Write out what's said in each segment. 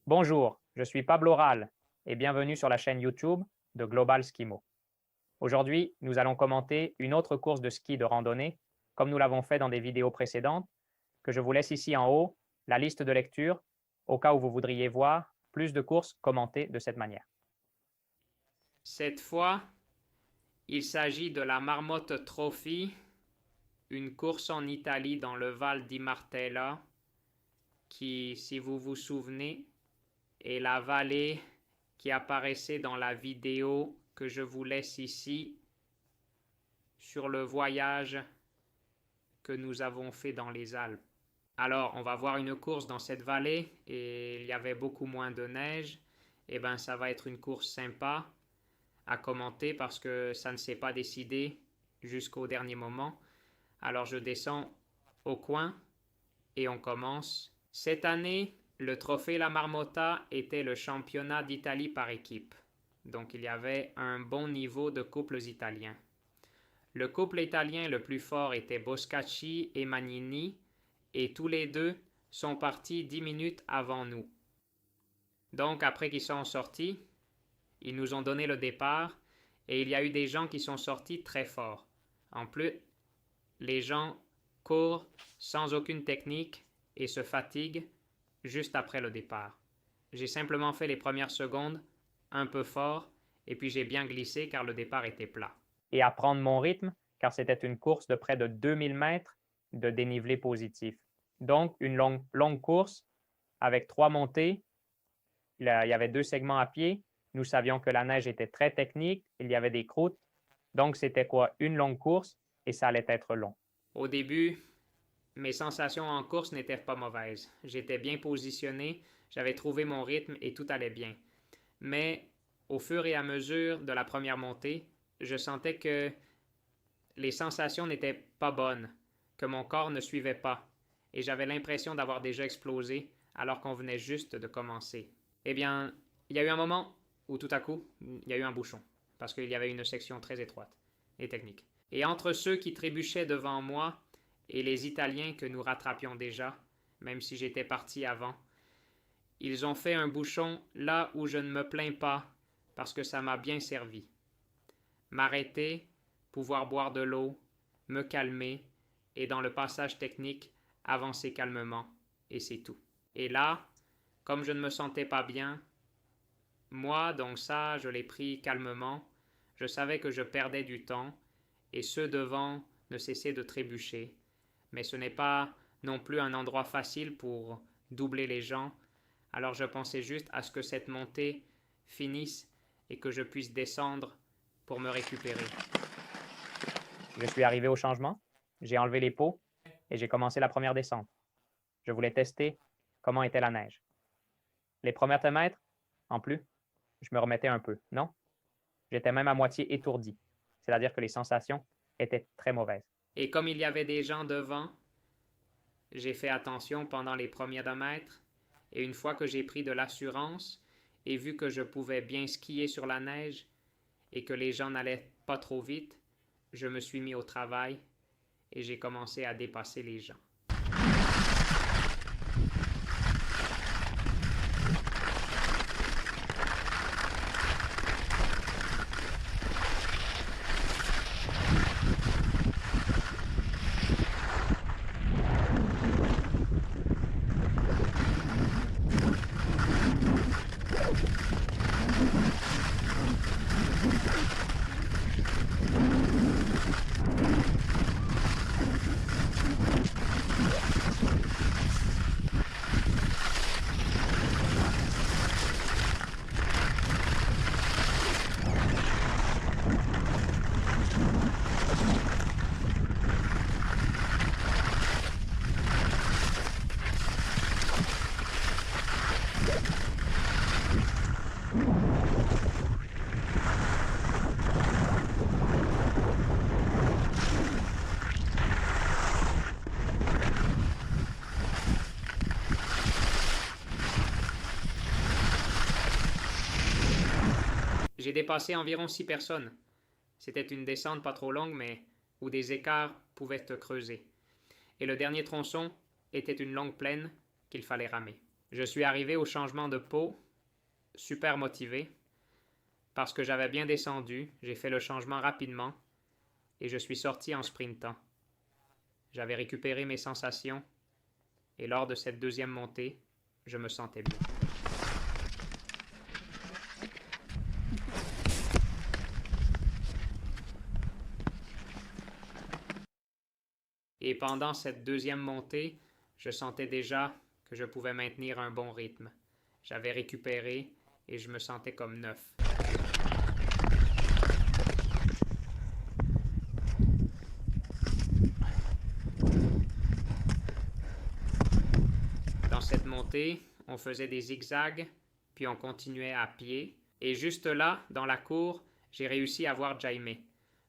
Bonjour, je suis Pablo Ral et bienvenue sur la chaîne YouTube de Global Skimo. Aujourd'hui, nous allons commenter une autre course de ski de randonnée, comme nous l'avons fait dans des vidéos précédentes, que je vous laisse ici en haut la liste de lecture au cas où vous voudriez voir plus de courses commentées de cette manière. Cette fois, il s'agit de la Marmotte Trophy, une course en Italie dans le Val di Martella, qui, si vous vous souvenez, est la vallée qui apparaissait dans la vidéo que je vous laisse ici sur le voyage que nous avons fait dans les Alpes. Alors, on va voir une course dans cette vallée et il y avait beaucoup moins de neige. Et ben, ça va être une course sympa à commenter parce que ça ne s'est pas décidé jusqu'au dernier moment. Alors, je descends au coin et on commence. Cette année, le trophée La Marmotta était le championnat d'Italie par équipe. Donc, il y avait un bon niveau de couples italiens. Le couple italien le plus fort était Boscacci et Magnini, et tous les deux sont partis 10 minutes avant nous. Donc après qu'ils sont sortis, ils nous ont donné le départ, et il y a eu des gens qui sont sortis très forts. En plus, les gens courent sans aucune technique et se fatiguent juste après le départ. J'ai simplement fait les premières secondes un peu fort, et puis j'ai bien glissé car le départ était plat. Et à prendre mon rythme, car c'était une course de près de 2000 mètres de dénivelé positif. Donc, une longue course avec 3 montées. Il y avait 2 segments à pied. Nous savions que la neige était très technique. Il y avait des croûtes. Donc, c'était quoi? Une longue course et ça allait être long. Au début, mes sensations en course n'étaient pas mauvaises. J'étais bien positionné, j'avais trouvé mon rythme et tout allait bien. Mais au fur et à mesure de la première montée, je sentais que les sensations n'étaient pas bonnes, que mon corps ne suivait pas, et j'avais l'impression d'avoir déjà explosé alors qu'on venait juste de commencer. Eh bien, il y a eu un moment où tout à coup, il y a eu un bouchon, parce qu'il y avait une section très étroite et technique. Et entre ceux qui trébuchaient devant moi et les Italiens que nous rattrapions déjà, même si j'étais parti avant, ils ont fait un bouchon là où je ne me plains pas, parce que ça m'a bien servi. M'arrêter, pouvoir boire de l'eau, me calmer, et dans le passage technique, avancer calmement, et c'est tout. Et là, comme je ne me sentais pas bien, moi, donc ça, je l'ai pris calmement, je savais que je perdais du temps, et ceux devant ne cessaient de trébucher. Mais ce n'est pas non plus un endroit facile pour doubler les gens, alors je pensais juste à ce que cette montée finisse et que je puisse descendre pour me récupérer. Je suis arrivé au changement, j'ai enlevé les pots et j'ai commencé la première descente. Je voulais tester comment était la neige. Les premiers mètres, en plus, je me remettais un peu, non? J'étais même à moitié étourdi, c'est-à-dire que les sensations étaient très mauvaises. Et comme il y avait des gens devant, j'ai fait attention pendant les premiers mètres, et une fois que j'ai pris de l'assurance et vu que je pouvais bien skier sur la neige et que les gens n'allaient pas trop vite, je me suis mis au travail et j'ai commencé à dépasser les gens. J'ai dépassé environ 6 personnes. C'était une descente pas trop longue, mais où des écarts pouvaient te creuser. Et le dernier tronçon était une longue plaine qu'il fallait ramer. Je suis arrivé au changement de pot, super motivé, parce que j'avais bien descendu, j'ai fait le changement rapidement et je suis sorti en sprintant. J'avais récupéré mes sensations et lors de cette deuxième montée, je me sentais bien. Et pendant cette deuxième montée, je sentais déjà que je pouvais maintenir un bon rythme. J'avais récupéré et je me sentais comme neuf. Dans cette montée, on faisait des zigzags, puis on continuait à pied. Et juste là, dans la cour, j'ai réussi à voir Jaime.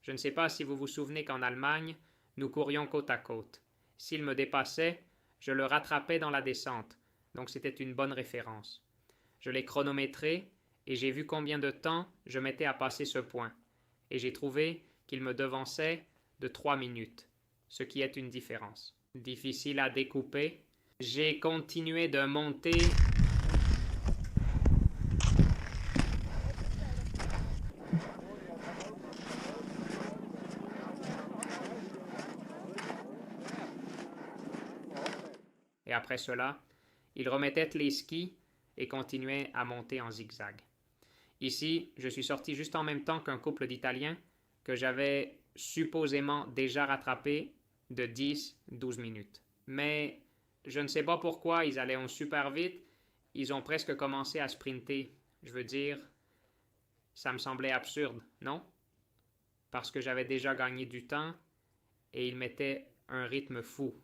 Je ne sais pas si vous vous souvenez qu'en Allemagne, nous courions côte à côte. S'il me dépassait, je le rattrapais dans la descente, donc c'était une bonne référence. Je l'ai chronométré et j'ai vu combien de temps je mettais à passer ce point. Et j'ai trouvé qu'il me devançait de 3 minutes, ce qui est une différence. Difficile à découper. J'ai continué de monter. Et après cela, il remettait les skis et continuait à monter en zigzag. Ici, je suis sorti juste en même temps qu'un couple d'Italiens que j'avais supposément déjà rattrapé de 10-12 minutes. Mais je ne sais pas pourquoi ils allaient super vite, ils ont presque commencé à sprinter. Je veux dire, ça me semblait absurde, non? Parce que j'avais déjà gagné du temps et ils mettaient un rythme fou.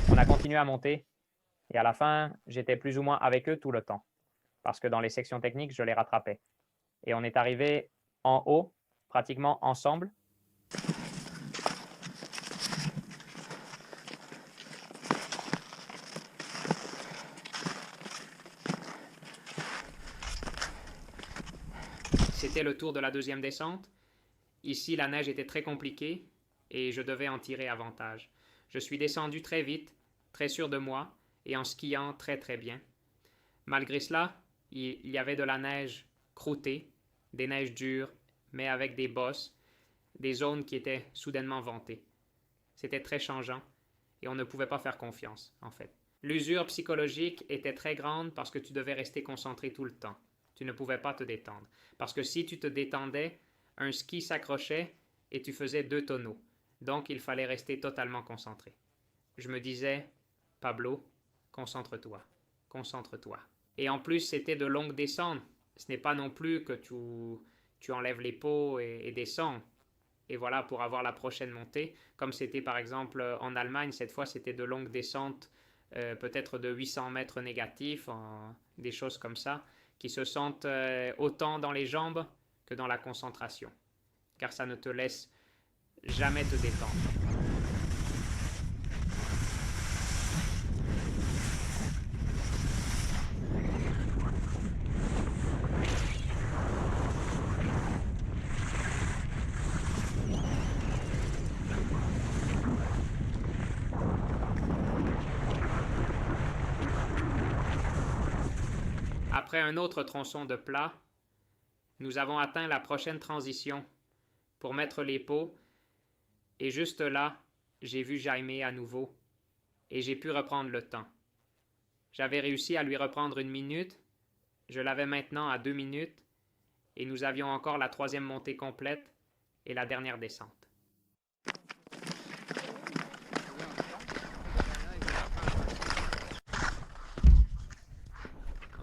On a continué à monter et à la fin, j'étais plus ou moins avec eux tout le temps parce que dans les sections techniques, je les rattrapais. Et on est arrivé en haut, pratiquement ensemble. C'était le tour de la deuxième descente. Ici, la neige était très compliquée et je devais en tirer avantage. Je suis descendu très vite, très sûr de moi et en skiant très très bien. Malgré cela, il y avait de la neige croûtée, des neiges dures, mais avec des bosses, des zones qui étaient soudainement ventées. C'était très changeant et on ne pouvait pas faire confiance, en fait. L'usure psychologique était très grande parce que tu devais rester concentré tout le temps. Tu ne pouvais pas te détendre. Parce que si tu te détendais, un ski s'accrochait et tu faisais 2 tonneaux. Donc il fallait rester totalement concentré. Je me disais, Pablo, concentre-toi, concentre-toi. Et en plus, c'était de longues descentes. Ce n'est pas non plus que tu enlèves les pots et descends. Et voilà, pour avoir la prochaine montée, comme c'était par exemple en Allemagne, cette fois c'était de longues descentes, peut-être de 800 mètres négatifs, des choses comme ça, qui se sentent autant dans les jambes que dans la concentration, car ça ne te laisse jamais te détendre. Après un autre tronçon de plat, nous avons atteint la prochaine transition pour mettre les pots et juste là, j'ai vu Jaime à nouveau et j'ai pu reprendre le temps. J'avais réussi à lui reprendre 1 minute, je l'avais maintenant à 2 minutes et nous avions encore la 3e montée complète et la dernière descente.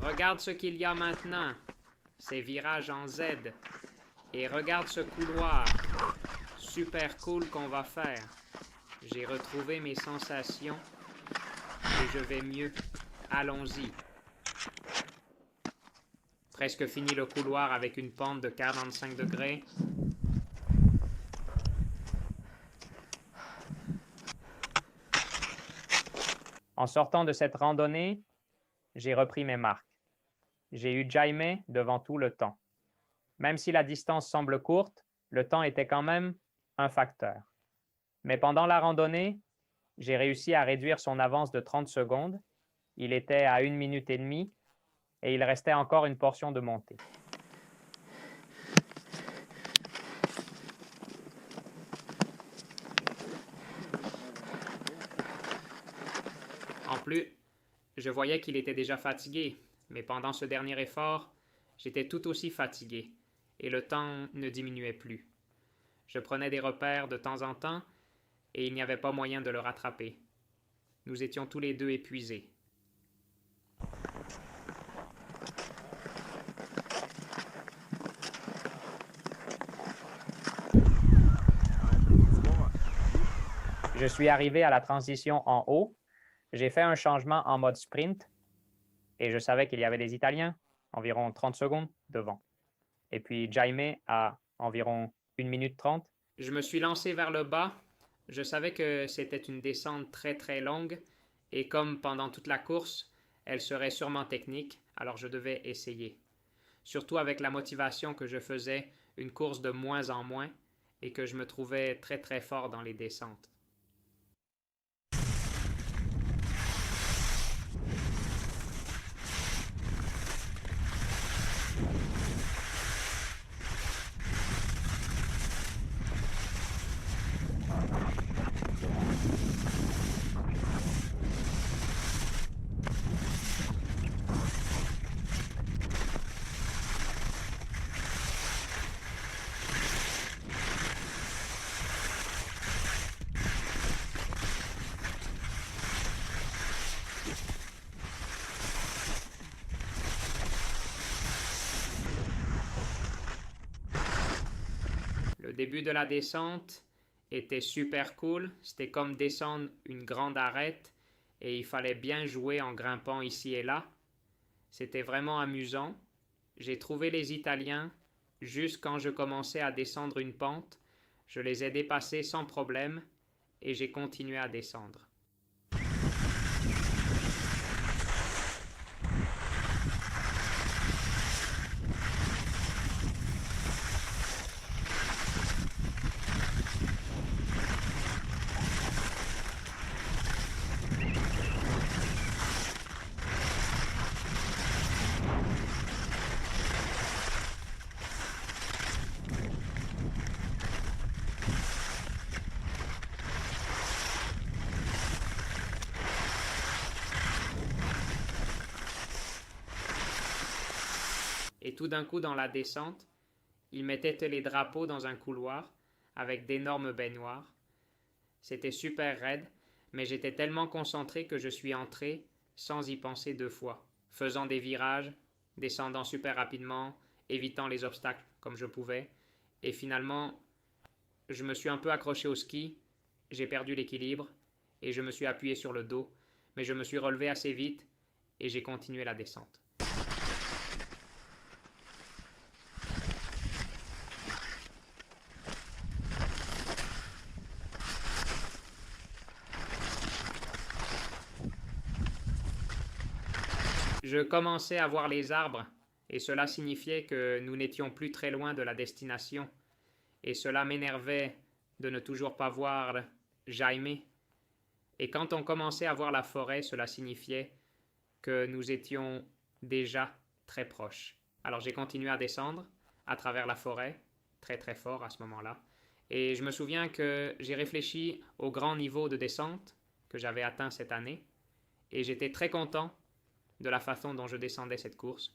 Regarde ce qu'il y a maintenant, ces virages en Z. Et regarde ce couloir, super cool qu'on va faire. J'ai retrouvé mes sensations et je vais mieux. Allons-y. Presque fini le couloir avec une pente de 45 degrés. En sortant de cette randonnée, j'ai repris mes marques. J'ai eu Jaime devant tout le temps. Même si la distance semble courte, le temps était quand même un facteur. Mais pendant la randonnée, j'ai réussi à réduire son avance de 30 secondes. Il était à 1 minute et demie et il restait encore une portion de montée. En plus, je voyais qu'il était déjà fatigué, mais pendant ce dernier effort, j'étais tout aussi fatigué et le temps ne diminuait plus. Je prenais des repères de temps en temps et il n'y avait pas moyen de le rattraper. Nous étions tous les deux épuisés. Je suis arrivé à la transition en haut. J'ai fait un changement en mode sprint et je savais qu'il y avait des Italiens, environ 30 secondes devant. Et puis Jaime à environ 1 minute 30. Je me suis lancé vers le bas. Je savais que c'était une descente très très longue et comme pendant toute la course, elle serait sûrement technique, alors je devais essayer. Surtout avec la motivation que je faisais une course de moins en moins et que je me trouvais très très fort dans les descentes. Le début de la descente était super cool. C'était comme descendre une grande arête et il fallait bien jouer en grimpant ici et là. C'était vraiment amusant. J'ai trouvé les Italiens juste quand je commençais à descendre une pente. Je les ai dépassés sans problème et j'ai continué à descendre. Et tout d'un coup, dans la descente, ils mettaient les drapeaux dans un couloir avec d'énormes baignoires. C'était super raide, mais j'étais tellement concentré que je suis entré sans y penser 2 fois, faisant des virages, descendant super rapidement, évitant les obstacles comme je pouvais. Et finalement, je me suis un peu accroché au ski, j'ai perdu l'équilibre et je me suis appuyé sur le dos, mais je me suis relevé assez vite et j'ai continué la descente. Je commençais à voir les arbres, et cela signifiait que nous n'étions plus très loin de la destination. Et cela m'énervait de ne toujours pas voir Jaime. Et quand on commençait à voir la forêt, cela signifiait que nous étions déjà très proches. Alors j'ai continué à descendre à travers la forêt, très très fort à ce moment-là. Et je me souviens que j'ai réfléchi au grand niveau de descente que j'avais atteint cette année. Et j'étais très content de la façon dont je descendais cette course.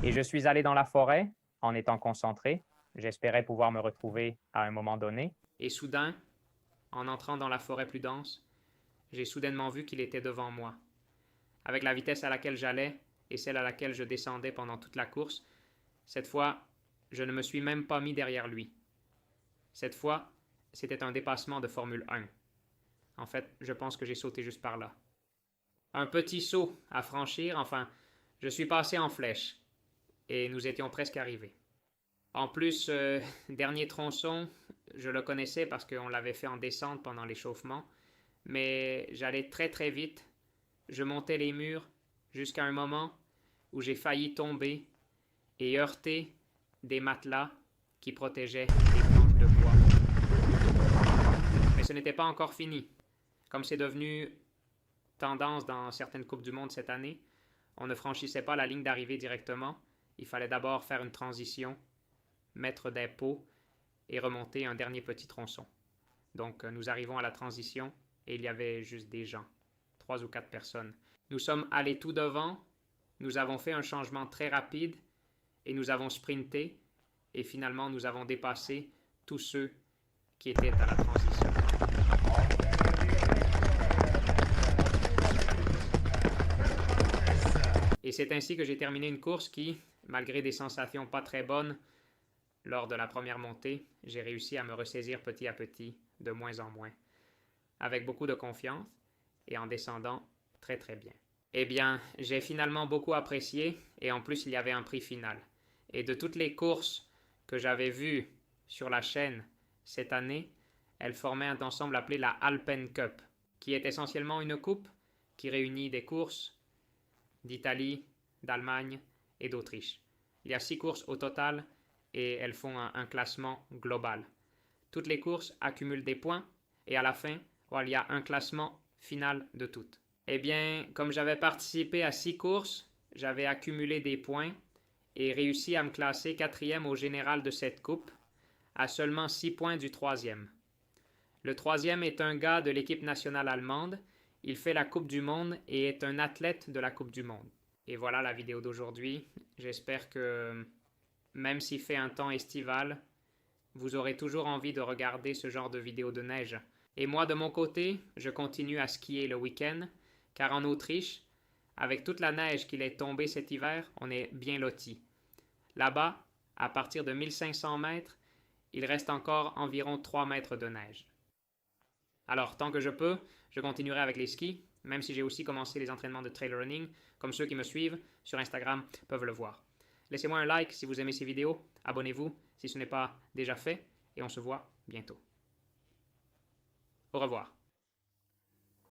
Et je suis allé dans la forêt en étant concentré. j'espérais pouvoir me retrouver à un moment donné. Et soudain, en entrant dans la forêt plus dense, j'ai soudainement vu qu'il était devant moi. Avec la vitesse à laquelle j'allais et celle à laquelle je descendais pendant toute la course, cette fois, je ne me suis même pas mis derrière lui. Cette fois, c'était un dépassement de Formule 1. En fait, je pense que j'ai sauté juste par là. Un petit saut à franchir, enfin, je suis passé en flèche et nous étions presque arrivés. En plus, dernier tronçon, je le connaissais parce qu'on l'avait fait en descente pendant l'échauffement, mais j'allais très très vite. Je montais les murs jusqu'à un moment où j'ai failli tomber et heurter des matelas qui protégeaient les planches de bois. Mais ce n'était pas encore fini. Comme c'est devenu tendance dans certaines Coupes du Monde cette année, on ne franchissait pas la ligne d'arrivée directement. Il fallait d'abord faire une transition, mettre des pots et remonter un dernier petit tronçon. Donc nous arrivons à la transition et il y avait juste des gens, 3 ou 4 personnes. Nous sommes allés tout devant, nous avons fait un changement très rapide et nous avons sprinté et finalement nous avons dépassé tous ceux qui étaient à la transition. Et c'est ainsi que j'ai terminé une course qui, malgré des sensations pas très bonnes, lors de la première montée, j'ai réussi à me ressaisir petit à petit, de moins en moins, avec beaucoup de confiance et en descendant très très bien. Eh bien, j'ai finalement beaucoup apprécié et en plus il y avait un prix final. Et de toutes les courses que j'avais vues sur la chaîne cette année, elles formaient un ensemble appelé la Alpen Cup, qui est essentiellement une coupe qui réunit des courses d'Italie, d'Allemagne et d'Autriche. Il y a 6 courses au total et elles font un classement global. Toutes les courses accumulent des points et à la fin, il y a un classement final de toutes. Eh bien, comme j'avais participé à 6 courses, j'avais accumulé des points et réussi à me classer 4e au général de cette coupe, à seulement 6 points du 3e. Le 3e est un gars de l'équipe nationale allemande. Il fait la Coupe du Monde et est un athlète de la Coupe du Monde. Et voilà la vidéo d'aujourd'hui. J'espère que, même s'il fait un temps estival, vous aurez toujours envie de regarder ce genre de vidéos de neige. Et moi, de mon côté, je continue à skier le week-end, car en Autriche, avec toute la neige qu'il est tombée cet hiver, on est bien lotis. Là-bas, à partir de 1500 mètres, il reste encore environ 3 mètres de neige. Alors, tant que je peux, je continuerai avec les skis, même si j'ai aussi commencé les entraînements de trail running, comme ceux qui me suivent sur Instagram peuvent le voir. Laissez-moi un like si vous aimez ces vidéos, abonnez-vous si ce n'est pas déjà fait, et on se voit bientôt. Au revoir.